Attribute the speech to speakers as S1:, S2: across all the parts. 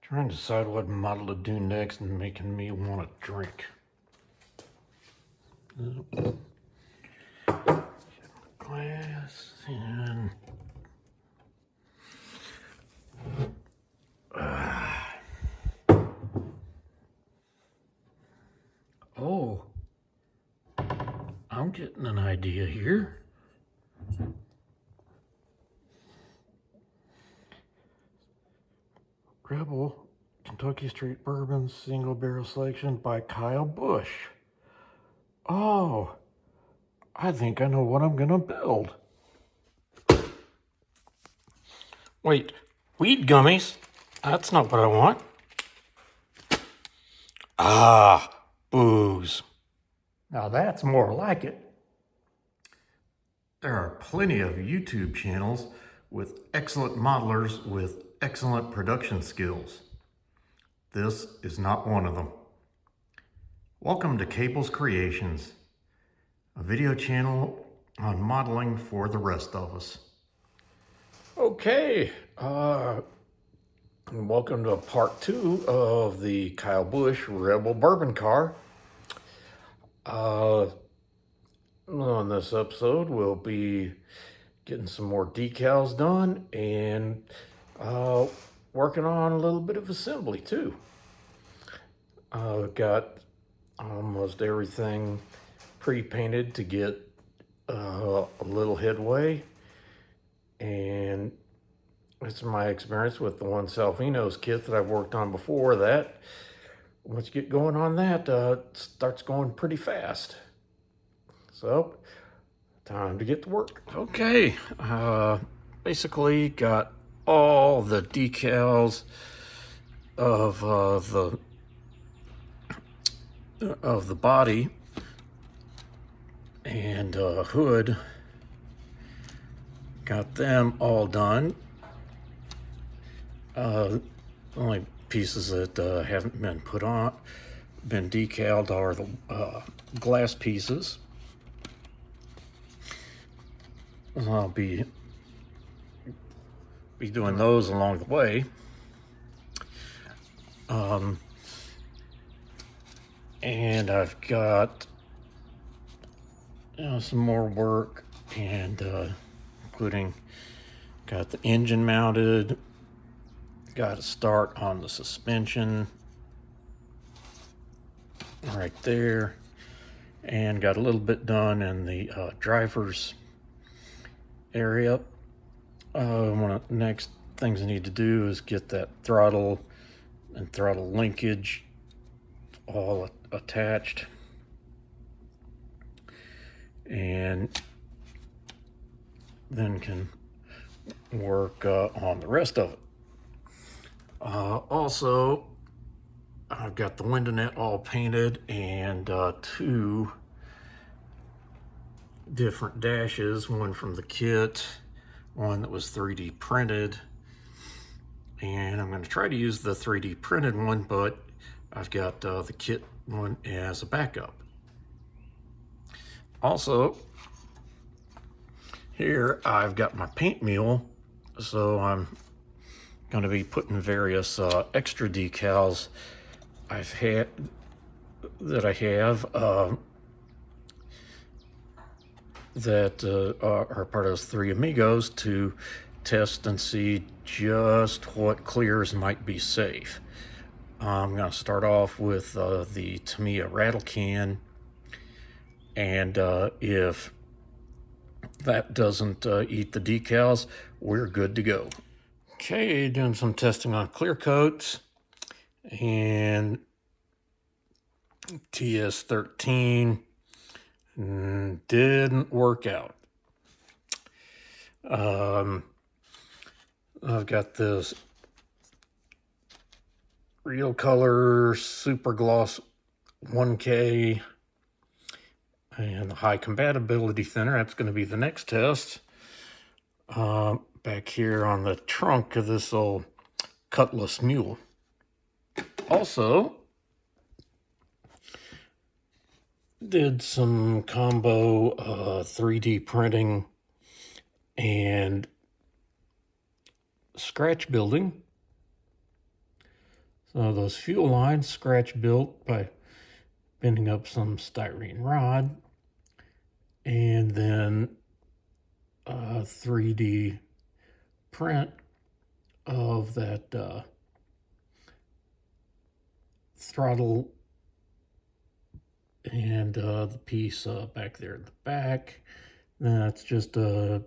S1: Trying to decide what model to do next and making me want to drink. Glass and oh, I'm getting an idea here. Rebel Kentucky Straight Bourbon Single Barrel Selection by Kyle Busch. Oh, I think I know what I'm gonna build. Wait, weed gummies? That's not what I want. Ah, booze. Now that's more like it. There are plenty of YouTube channels with excellent modelers with excellent production skills. This is not one of them. Welcome to Cable's Creations, a video channel on modeling for the rest of us. Okay, welcome to part 2 of the Kyle Busch Rebel Bourbon Car. On this episode, we'll be getting some more decals done and working on a little bit of assembly too. I've got almost everything pre-painted to get a little headway, and it's my experience with the one Salvino's kit that I've worked on before that once you get going on that, it starts going pretty fast. So, time to get to work. Okay, basically got all the decals of the body and hood. Got them all done. Only pieces that haven't been been decaled are the glass pieces. I'll be doing those along the way. And I've got some more work, and including got the engine mounted, got a start on the suspension right there, and got a little bit done in the driver's area. One of the next things I need to do is get that throttle and throttle linkage all attached, and then can work on the rest of it. Also, I've got the window net all painted and 2 different dashes, one from the kit, one that was 3D printed, and I'm going to try to use the 3D printed one, but I've got the kit one as a backup. Also, here I've got my paint mule, so I'm going to be putting various extra decals I have that are part of those 3 Amigos to test and see just what clears might be safe. I'm going to start off with the Tamiya rattle can, and if that doesn't eat the decals, we're good to go. Okay, doing some testing on clear coats, and TS13 didn't work out. I've got this Real Color Super Gloss 1K and the high compatibility thinner. That's going to be the next test. Back here on the trunk of this old Cutlass mule. Also, did some combo 3D printing and scratch building So those fuel lines scratch built by bending up some styrene rod, and then a 3D print of that throttle and the piece back there in the back. That's just a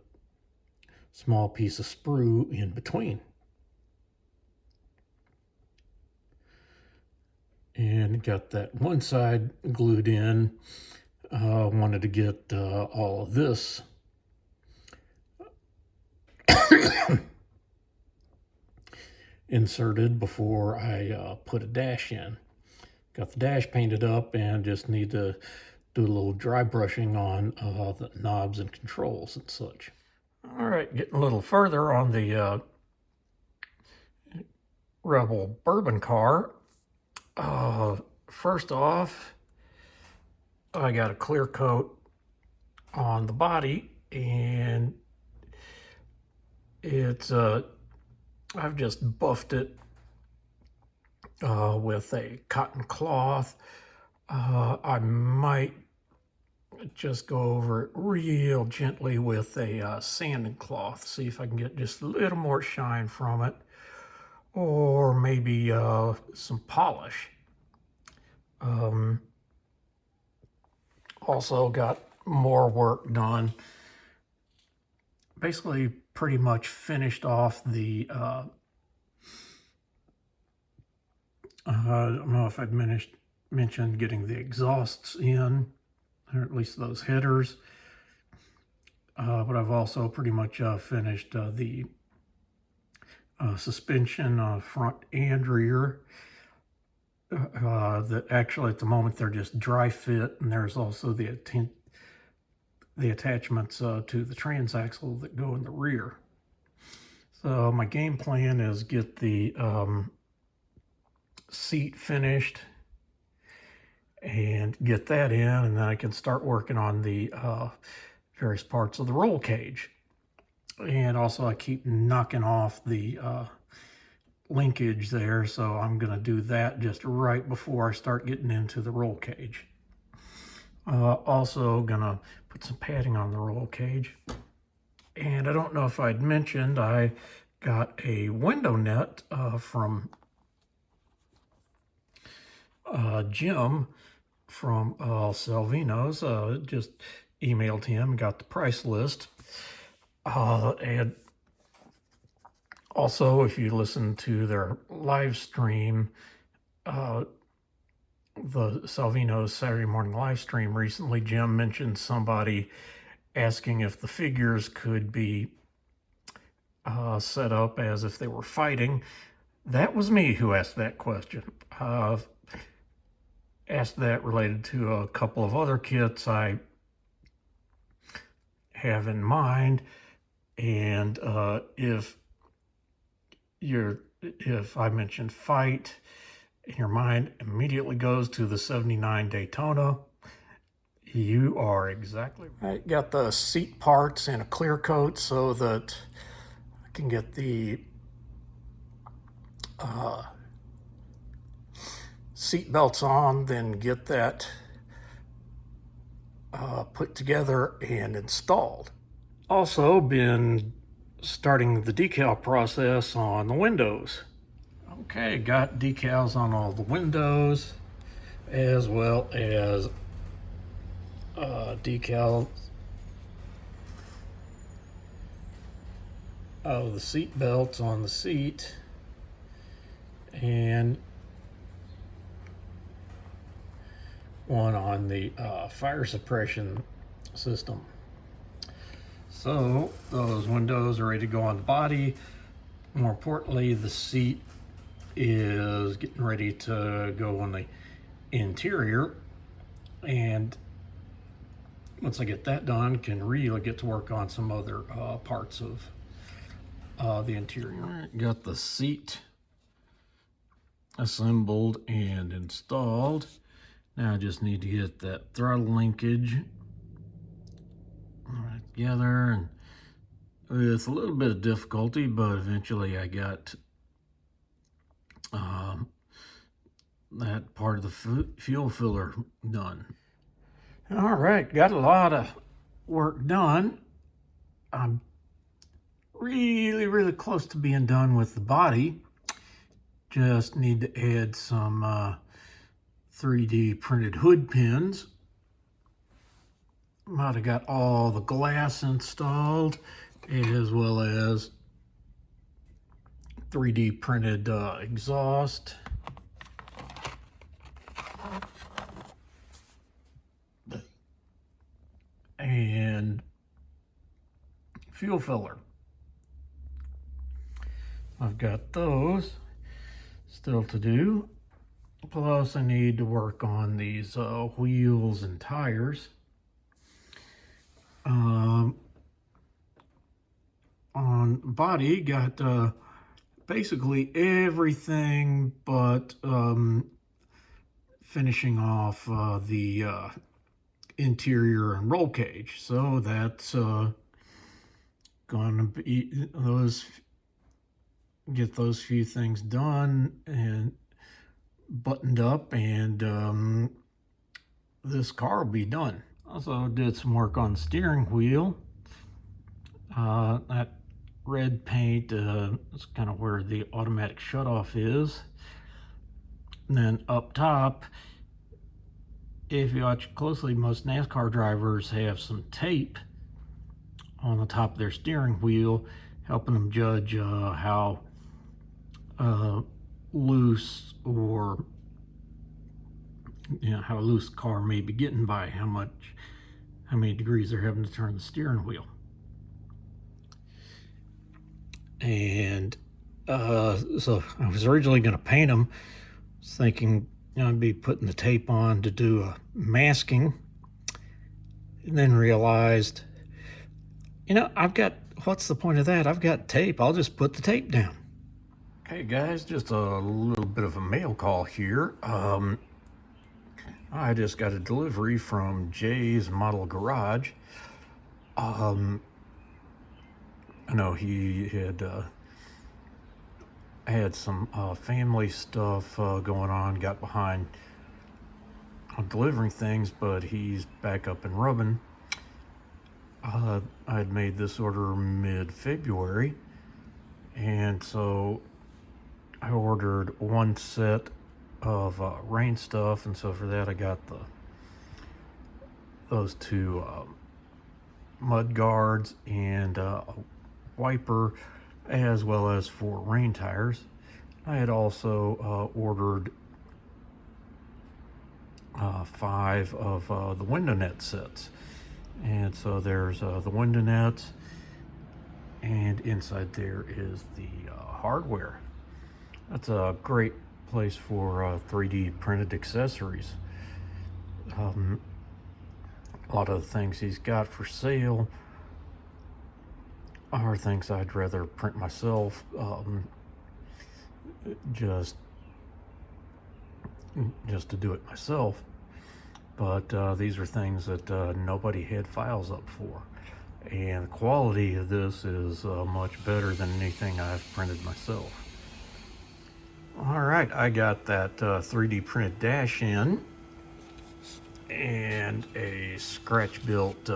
S1: small piece of sprue in between. And got that one side glued in. Wanted to get all of this inserted before I put a dash in. Got the dash painted up and just need to do a little dry brushing on the knobs and controls and such. All right, getting a little further on the Rebel Bourbon car. First off, I got a clear coat on the body, and it's I've just buffed it with a cotton cloth. I might just go over it real gently with a sanding cloth, see if I can get just a little more shine from it, or maybe some polish. Also got more work done. Basically pretty much finished off the I don't know if I'd mentioned getting the exhausts in, or at least those headers. But I've also pretty much finished the suspension front and rear. That actually at the moment they're just dry fit, and there's also the attachments to the transaxle that go in the rear. So my game plan is get the seat finished and get that in, and then I can start working on the various parts of the roll cage. And also I keep knocking off the linkage there, so I'm going to do that just right before I start getting into the roll cage. Also gonna put some padding on the roll cage. And I don't know if I'd mentioned, I got a window net from Jim from Salvino's. Just emailed him, got the price list. And also, if you listen to their live stream, the Salvino's Saturday morning live stream recently, Jim mentioned somebody asking if the figures could be set up as if they were fighting. That was me who asked that question. Asked that related to a couple of other kits I have in mind, and if I mentioned fight, and your mind immediately goes to the '79 Daytona, you are exactly right. I got the seat parts in a clear coat so that I can get the seat belts on, then get that put together and installed. Also been starting the decal process on the windows. Okay, got decals on all the windows, as well as decals of the seat belts on the seat, and one on the fire suppression system. So those windows are ready to go on the body. More importantly, the seat is getting ready to go on the interior, and once I get that done, can really get to work on some other parts of the interior. All right, got the seat assembled and installed. Now I just need to get that throttle linkage right together, and with a little bit of difficulty, but eventually I got that part of the fuel filler done. All right, got a lot of work done. I'm really close to being done with the body. Just need to add some 3D printed hood pins. Might have got all the glass installed, as well as 3D printed exhaust. And fuel filler. I've got those still to do. Plus I need to work on these wheels and tires. On body, got basically everything but finishing off the interior and roll cage. So that's gonna be get those few things done and buttoned up, and this car will be done. Also did some work on the steering wheel. That red paint is kind of where the automatic shutoff is. And then up top, if you watch closely, most NASCAR drivers have some tape on the top of their steering wheel, helping them judge how loose, or how loose the car may be getting by how many degrees they're having to turn the steering wheel. And so I was originally going to paint them, thinking I'd be putting the tape on to do a masking, and then realized, what's the point of that? I've got tape. I'll just put the tape down. Okay guys, just a little bit of a mail call here. I just got a delivery from Jay's Model Garage. I know he had some family stuff going on, got behind on delivering things, but he's back up and rubbing. I had made this order mid-February, and so I ordered one set of rain stuff, and so for that I got those two mud guards and a wiper, as well as 4 rain tires. I had also ordered 5 of the window net sets, and so there's the window nets, and inside there is the hardware. That's a great place for 3D printed accessories. A lot of the things he's got for sale are things I'd rather print myself, just to do it myself. But these are things that nobody had files up for, and the quality of this is much better than anything I've printed myself. All right, I got that 3D printed dash in, and a scratch built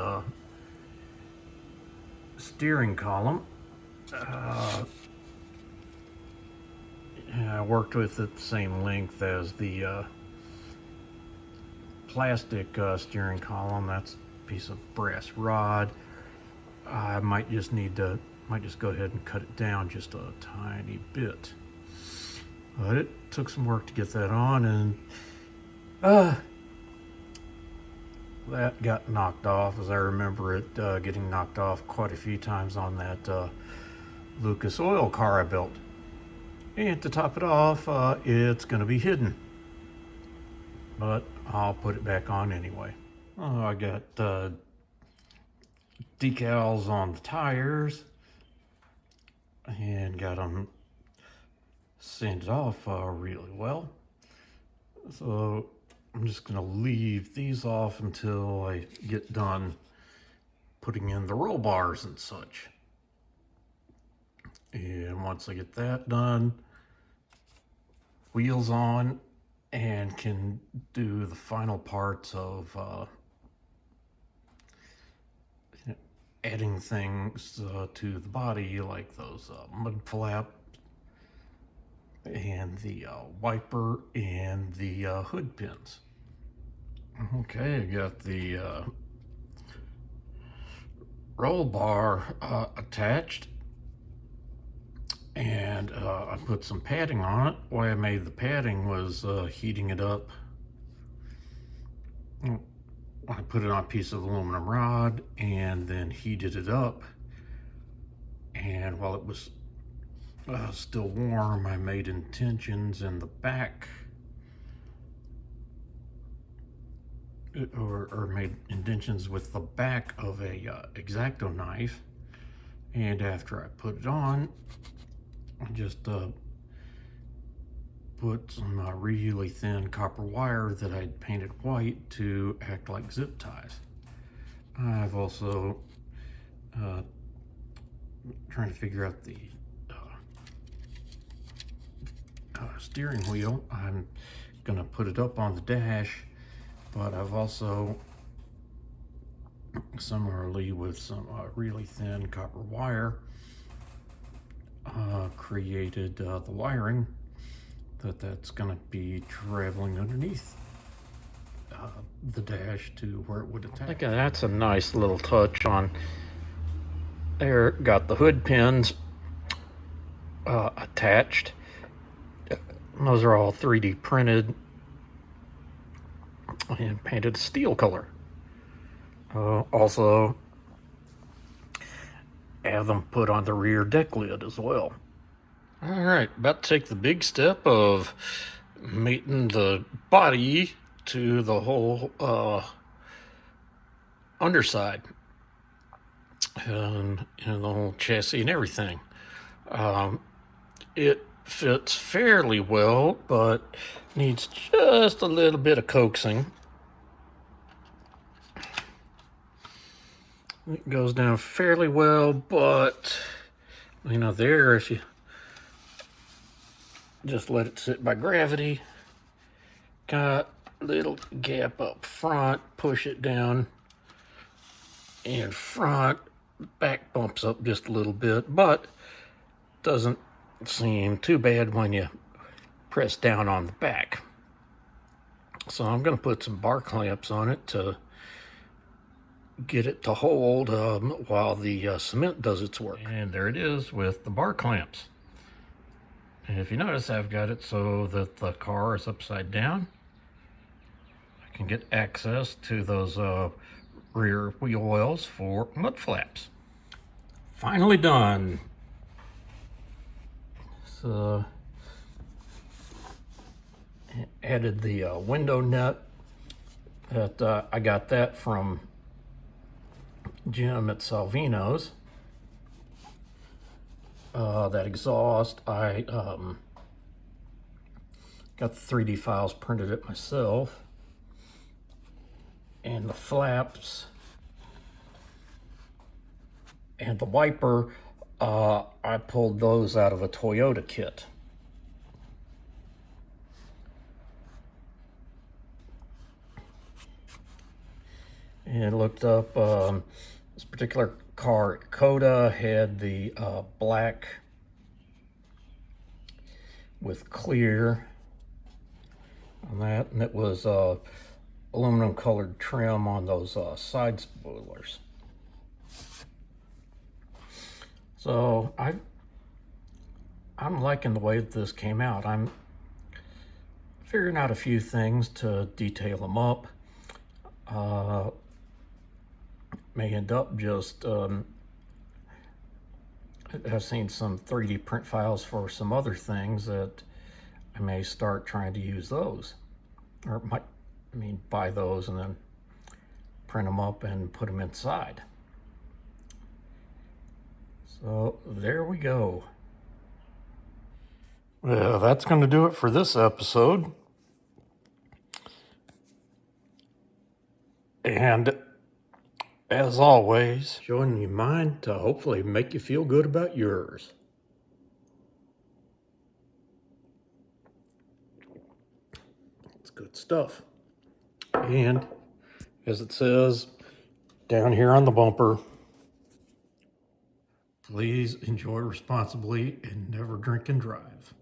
S1: steering column. I worked with it the same length as the plastic steering column. That's a piece of brass rod. I might just go ahead and cut it down just a tiny bit. But it took some work to get that on, and that got knocked off, as I remember it getting knocked off quite a few times on that Lucas Oil car I built. And to top it off, it's going to be hidden, but I'll put it back on anyway. Oh, I got decals on the tires and got them sanded off really well. So I'm just going to leave these off until I get done putting in the roll bars and such. And once I get that done, wheels on, and can do the final parts of adding things to the body, like those mud flap and the wiper and the hood pins. Okay, I got the roll bar attached, and I put some padding on it. The way I made the padding was heating it up. I put it on a piece of aluminum rod and then heated it up, and while it was still warm, I made indentions in the back, or made indentions with the back of a X-Acto knife. And after I put it on, I just put some really thin copper wire that I'd painted white to act like zip ties. I've also trying to figure out the steering wheel. I'm gonna put it up on the dash, but I've also similarly with some really thin copper wire created the wiring that's going to be traveling underneath the dash to where it would attach. I think that's a nice little touch on there. Got the hood pins attached. Those are all 3D printed and painted steel color. Also have them put on the rear deck lid as well. All right, about to take the big step of mating the body to the whole underside and the whole chassis and everything. It fits fairly well, but needs just a little bit of coaxing. It goes down fairly well, but there, if you just let it sit by gravity, got a little gap up front, push it down in front, back bumps up just a little bit, but doesn't seem too bad when you press down on the back. So I'm going to put some bar clamps on it to get it to hold while the cement does its work. And there it is with the bar clamps. And if you notice, I've got it so that the car is upside down. I can get access to those rear wheel wells for mud flaps. Finally done. So added the window net that I got that from Jim at Salvino's. That exhaust, I got the 3D files, printed it myself. And the flaps and the wiper, I pulled those out of a Toyota kit. And looked up, this particular car, Coda, had the black with clear on that, and it was aluminum colored trim on those side spoilers. So I'm liking the way that this came out. I'm figuring out a few things to detail them up. May end up just I've seen some 3D print files for some other things that I may start trying to use those, or buy those and then print them up and put them inside. So there we go. Well, that's going to do it for this episode. And as always, showing you mine to hopefully make you feel good about yours. good stuff. And as it says down here on the bumper, please enjoy responsibly and never drink and drive.